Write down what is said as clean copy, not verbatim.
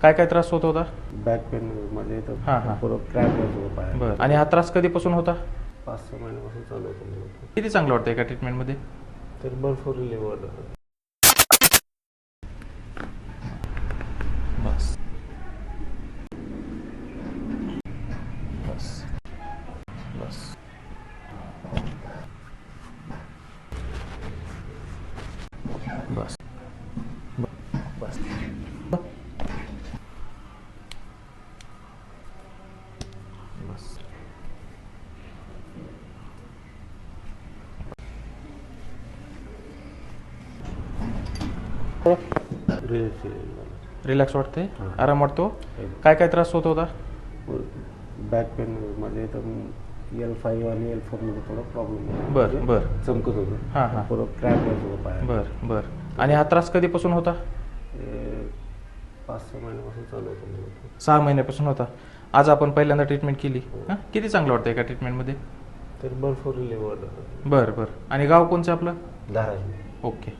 काय काय त्रास होत होता? बॅक पेन मध्ये तर हां हां पूर्ण क्रॅक होतो पाय. बरं. आणि हा त्रास कधीपासून होता? 5-6 महिन्यापासून चालू होतं मला. किती चांगलं वाटतं एका ट्रीटमेंटमध्ये? तर भरपूर रिलीफ वाटत. बस बस बस बस बस बस रिलीफ मला. रिलॅक्स वाटते? हां. आराम वाटतो? काय काय त्रास होत होता? बॅक पेन मध्ये तर L5 आणि L4 मध्ये थोडा प्रॉब्लेम. बरं बरं चमकत होतं. हां हां पूर्ण क्रॅक होतो पाय. बरं बरं. आणि हा त्रास कधीपासून होता? 5-6 महिन्यापासून चालू होतं मला. 6 महिन्यापासून होता. आज आपण पहिल्यांदा ट्रीटमेंट केली. हां, किती चांगलं वाटतं एका ट्रीटमेंटमध्ये? तर भरपूर रिलीफ वाटत. बरं बरं. आणि गाव कोणचं आपलं? धाराशिव. ओके.